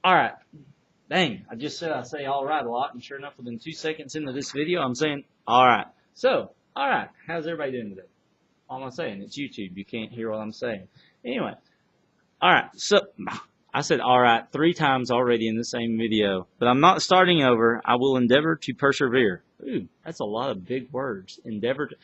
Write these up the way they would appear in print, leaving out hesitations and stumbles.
Alright. Dang, I just said I say alright a lot, and sure enough, within 2 seconds into this video, I'm saying alright. So, alright, how's everybody doing today? What am I saying? It's YouTube. You can't hear what I'm saying. Anyway, alright, so I said alright 3 times already in the same video, but I'm not starting over. I will endeavor to persevere. Ooh, that's a lot of big words. Endeavor to...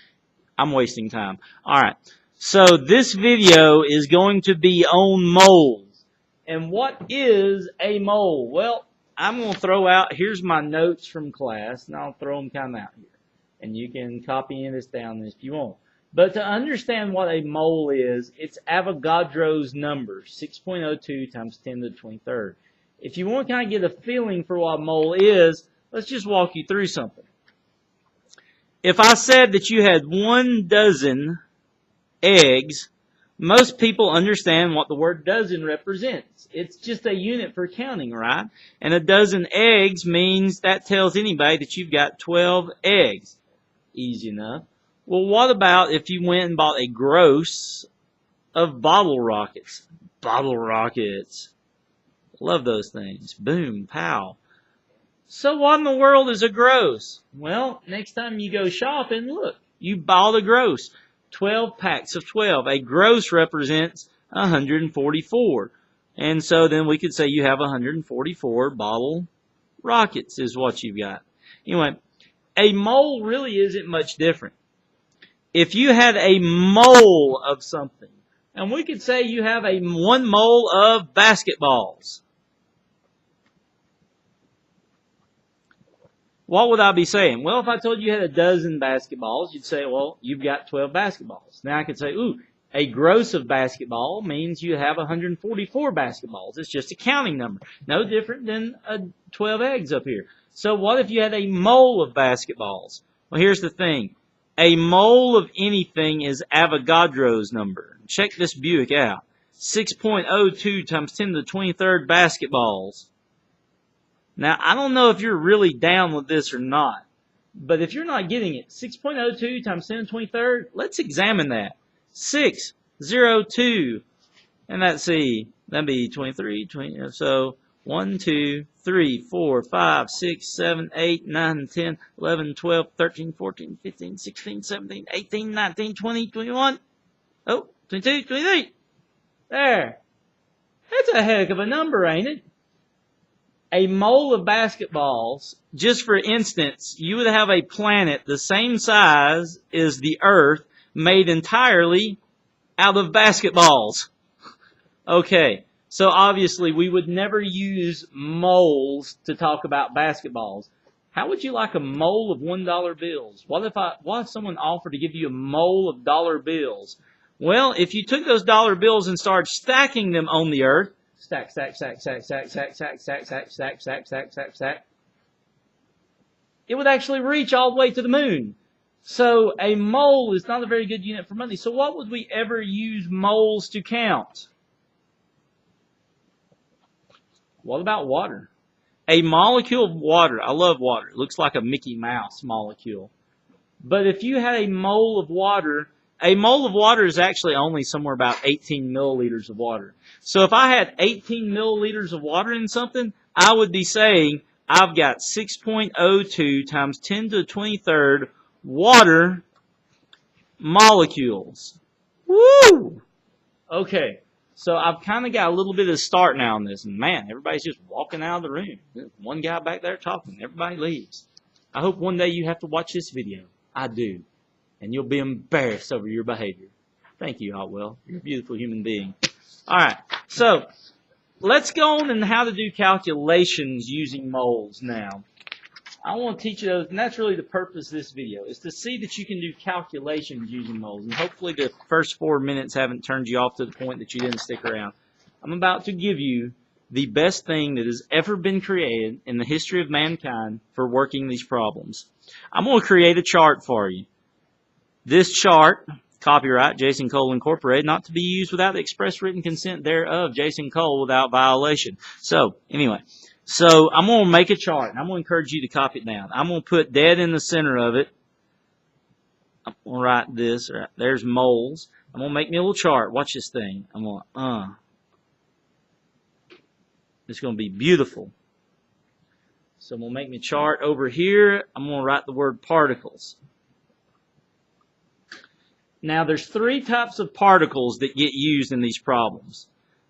I'm wasting time. Alright, so this video is going to be on moles. And what is a mole? Well, I'm going to throw out, here's my notes from class, and I'll throw them kind of out here. And you can copy this down if you want. But to understand what a mole is, it's Avogadro's number, 6.02 times 10 to the 23rd. If you want to kind of get a feeling for what a mole is, let's just walk you through something. If I said that you had 1 dozen eggs, most people understand what the word dozen represents. It's just a unit for counting, right? And a dozen eggs means that tells anybody that you've got 12 eggs. Easy enough. Well, what about if you went and bought a gross of bottle rockets? Bottle rockets. Love those things. Boom, pow. So what in the world is a gross? Well, next time you go shopping, look, you bought a gross. 12 packs of 12. A gross represents 144. And so then we could say you have 144 bottle rockets is what you've got. Anyway, a mole really isn't much different. If you had a mole of something, and we could say you have 1 mole of basketballs, what would I be saying? Well, if I told you had a dozen basketballs, you'd say, well, you've got 12 basketballs. Now I could say, ooh, a gross of basketball means you have 144 basketballs. It's just a counting number. No different than 12 eggs up here. So what if you had a mole of basketballs? Well, here's the thing. A mole of anything is Avogadro's number. Check this Buick out. 6.02 times 10 to the 23rd basketballs. Now, I don't know if you're really down with this or not, but if you're not getting it, 6.02 times 10 to the 23rd, let's examine that. 602, and let's see, that'd be 23, 20, so 1, 2, 3, 4, 5, 6, 7, 8, 9, 10, 11, 12, 13, 14, 15, 16, 17, 18, 19, 20, 21, oh, 22, 23. There. That's a heck of a number, ain't it? A mole of basketballs, just for instance, you would have a planet the same size as the Earth made entirely out of basketballs. Okay, so obviously we would never use moles to talk about basketballs. How would you like a mole of $1 bills? What if someone offered to give you a mole of dollar bills? Well, if you took those dollar bills and started stacking them on the Earth, stack, stack, stack, stack, stack, stack, stack, stack, stack, stack, stack, stack, stack, stack, it would actually reach all the way to the moon. So a mole is not a very good unit for money. So what would we ever use moles to count? What about water? A molecule of water. I love water. It looks like a Mickey Mouse molecule. But if you had a mole of water is actually only somewhere about 18 milliliters of water. So if I had 18 milliliters of water in something, I would be saying I've got 6.02 times 10 to the 23rd water molecules. Woo! Okay, so I've kind of got a little bit of a start now on this. And man, everybody's just walking out of the room. There's one guy back there talking. Everybody leaves. I hope one day you have to watch this video. I do. And you'll be embarrassed over your behavior. Thank you, Otwell. You're a beautiful human being. Alright, so let's go on and how to do calculations using moles now. I want to teach you those, and that's really the purpose of this video, is to see that you can do calculations using moles. And hopefully the first 4 minutes haven't turned you off to the point that you didn't stick around. I'm about to give you the best thing that has ever been created in the history of mankind for working these problems. I'm going to create a chart for you. This chart, copyright Jason Cole Incorporated, not to be used without the express written consent thereof, Jason Cole, without violation. So, anyway, so I'm going to make a chart, and I'm going to encourage you to copy it down. I'm going to put dead in the center of it. I'm going to write this. Right, there's moles. I'm going to make me a little chart. Watch this thing. I'm going to, It's going to be beautiful. So I'm going to make my chart over here. I'm going to write the word particles. Now there's three types of particles that get used in these problems.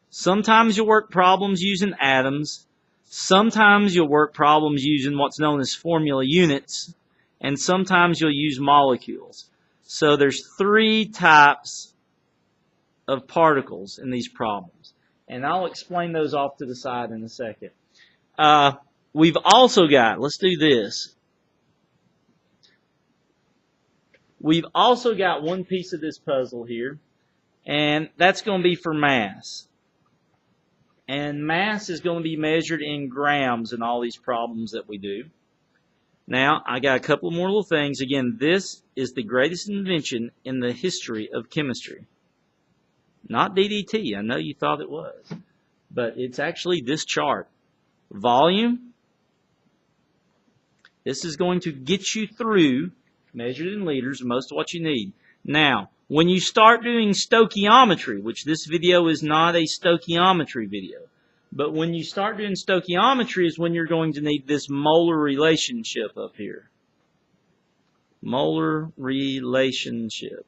Sometimes you'll work problems using atoms. Sometimes you'll work problems using what's known as formula units. And sometimes you'll use molecules. So there's three types of particles in these problems. And I'll explain those off to the side in a second. We've also got, let's do this. We've also got one piece of this puzzle here, and that's going to be for mass. And mass is going to be measured in grams in all these problems that we do. Now, I got a couple more little things. Again, this is the greatest invention in the history of chemistry. Not DDT. I know you thought it was. But it's actually this chart. Volume. This is going to get you through, measured in liters, most of what you need. Now, when you start doing stoichiometry, which this video is not a stoichiometry video, but when you start doing stoichiometry is when you're going to need this molar relationship up here. Molar relationship.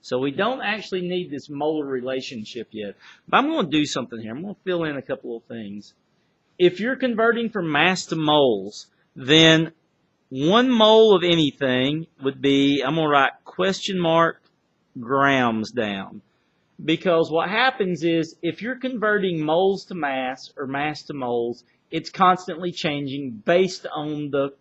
So we don't actually need this molar relationship yet. But I'm going to do something here. I'm going to fill in a couple of things. If you're converting from mass to moles, then 1 mole of anything would be, I'm going to write question mark grams down. Because what happens is, if you're converting moles to mass or mass to moles, it's constantly changing based on the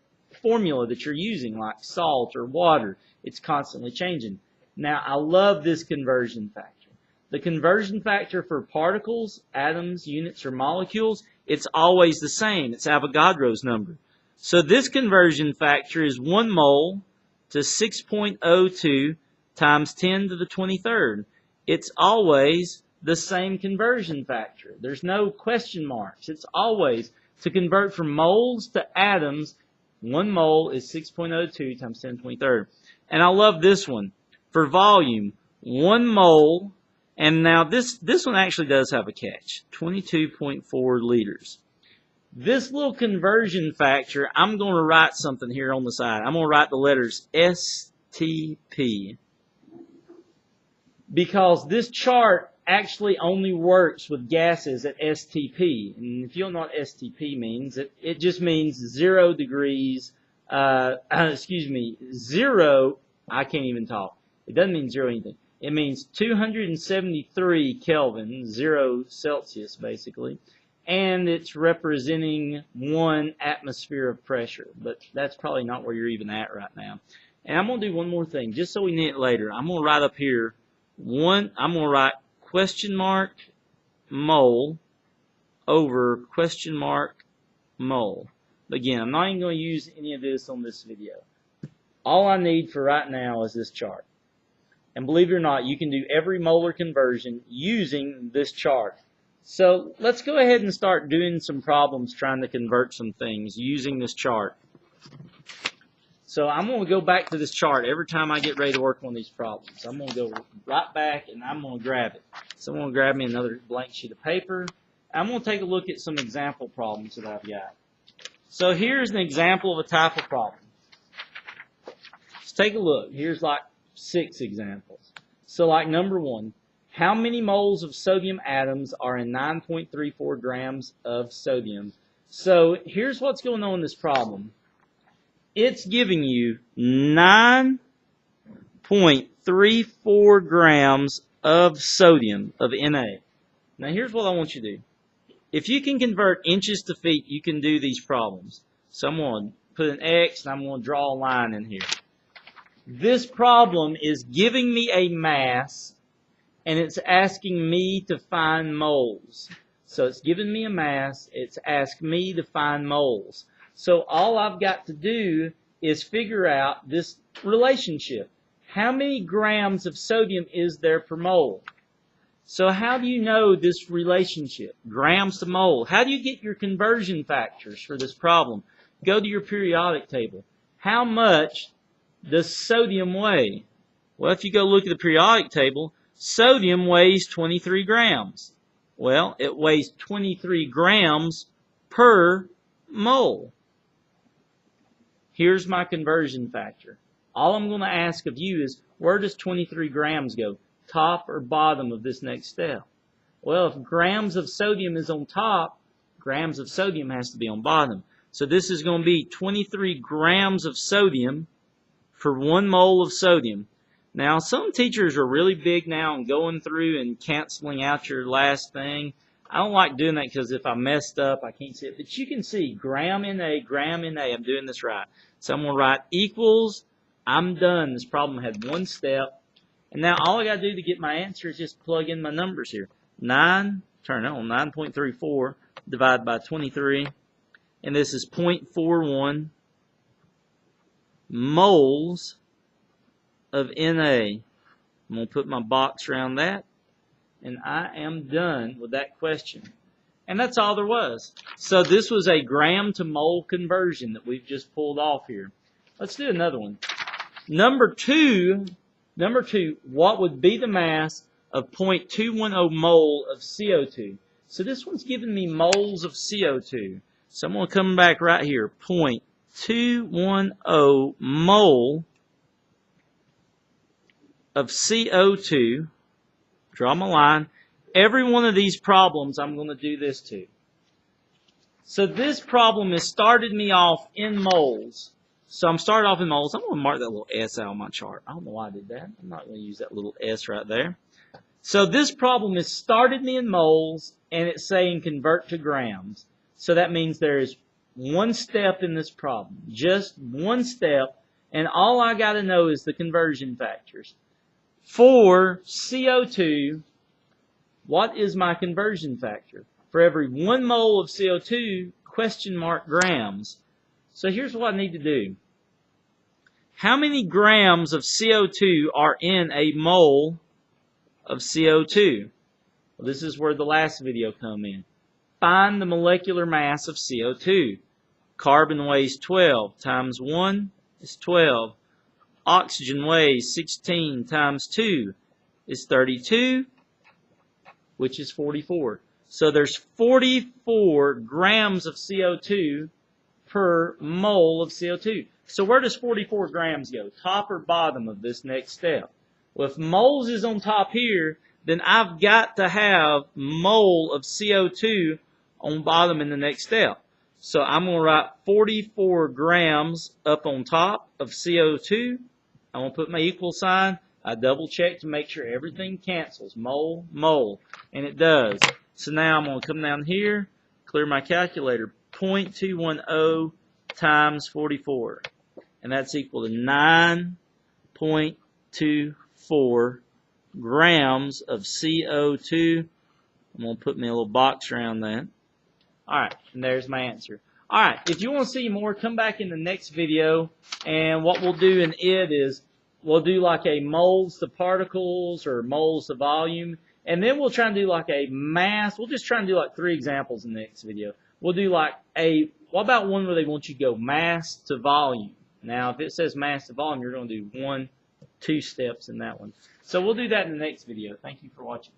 formula that you're using, like salt or water. It's constantly changing. Now, I love this conversion factor. The conversion factor for particles, atoms, units, or molecules, it's always the same. It's Avogadro's number. So this conversion factor is 1 mole to 6.02 times 10 to the 23rd. It's always the same conversion factor. There's no question marks. It's always, to convert from moles to atoms, 1 mole is 6.02 times 10 to the 23rd. And I love this one. For volume, 1 mole, and now this one actually does have a catch, 22.4 liters. This little conversion factor, I'm going to write something here on the side. I'm going to write the letters STP. Because this chart actually only works with gases at STP. And if you don't know what STP means, it just means 0 degrees, zero, I can't even talk. It doesn't mean 0 anything. It means 273 Kelvin, 0 Celsius basically. And it's representing 1 atmosphere of pressure. But that's probably not where you're even at right now. And I'm going to do one more thing, just so we need it later. I'm going to write up here, I'm going to write question mark mole over question mark mole. Again, I'm not even going to use any of this on this video. All I need for right now is this chart. And believe it or not, you can do every molar conversion using this chart. So let's go ahead and start doing some problems trying to convert some things using this chart. So I'm going to go back to this chart every time I get ready to work on these problems. I'm going to go right back and I'm going to grab it. So I'm going to grab me another blank sheet of paper. I'm going to take a look at some example problems that I've got. So here's an example of a type of problem. Let's take a look. Here's like 6 examples. So like number 1, how many moles of sodium atoms are in 9.34 grams of sodium? So here's what's going on in this problem. It's giving you 9.34 grams of sodium, of Na. Now here's what I want you to do. If you can convert inches to feet, you can do these problems. So I'm going to put an X and I'm going to draw a line in here. This problem is giving me a mass and it's asking me to find moles. So it's giving me a mass, it's asked me to find moles. So all I've got to do is figure out this relationship. How many grams of sodium is there per mole? So how do you know this relationship? Grams to mole. How do you get your conversion factors for this problem? Go to your periodic table. How much does sodium weigh? Well, if you go look at the periodic table, sodium weighs 23 grams. Well, it weighs 23 grams per mole. Here's my conversion factor. All I'm going to ask of you is, where does 23 grams go? Top or bottom of this next step? Well, if grams of sodium is on top, grams of sodium has to be on bottom. So this is going to be 23 grams of sodium for 1 mole of sodium. Now, some teachers are really big now and going through and canceling out your last thing. I don't like doing that because if I messed up, I can't see it. But you can see gram NA, gram NA. I'm doing this right. So I'm going to write equals. I'm done. This problem had 1 step. And now all I got to do to get my answer is just plug in my numbers here. 9.34 divided by 23. And this is 0.41 moles of Na. I'm going to put my box around that. And I am done with that question. And that's all there was. So this was a gram to mole conversion that we've just pulled off here. Let's do another one. Number two, what would be the mass of 0.210 mole of CO2? So this one's giving me moles of CO2. So I'm going to come back right here. 0.210 mole of CO2. Draw my line. Every one of these problems I'm going to do this to. So this problem has started me off in moles. So I'm started off in moles. I'm going to mark that little S out on my chart. I don't know why I did that. I'm not going to use that little S right there. So this problem has started me in moles, and it's saying convert to grams. So that means there is 1 step in this problem. Just 1 step. And all I got to know is the conversion factors. For CO2, what is my conversion factor? For every 1 mole of CO2, question mark grams. So here's what I need to do. How many grams of CO2 are in a mole of CO2? Well, this is where the last video come in. Find the molecular mass of CO2. Carbon weighs 12 times 1 is 12. Oxygen weighs 16 times 2 is 32, which is 44. So there's 44 grams of CO2 per mole of CO2. So where does 44 grams go? Top or bottom of this next step? Well, if moles is on top here, then I've got to have mole of CO2 on bottom in the next step. So I'm going to write 44 grams up on top of CO2. I'm going to put my equal sign. I double check to make sure everything cancels. Mole, mole. And it does. So now I'm going to come down here, clear my calculator. 0.210 times 44. And that's equal to 9.24 grams of CO2. I'm going to put me a little box around that. Alright, and there's my answer. Alright, if you want to see more, come back in the next video, and what we'll do in it is, we'll do like a moles to particles, or moles to volume, and then we'll try and do like a mass. We'll just try and do like 3 examples in the next video. We'll do like what about one where they want you to go mass to volume? Now, if it says mass to volume, you're going to do 1, 2 steps in that one. So we'll do that in the next video. Thank you for watching.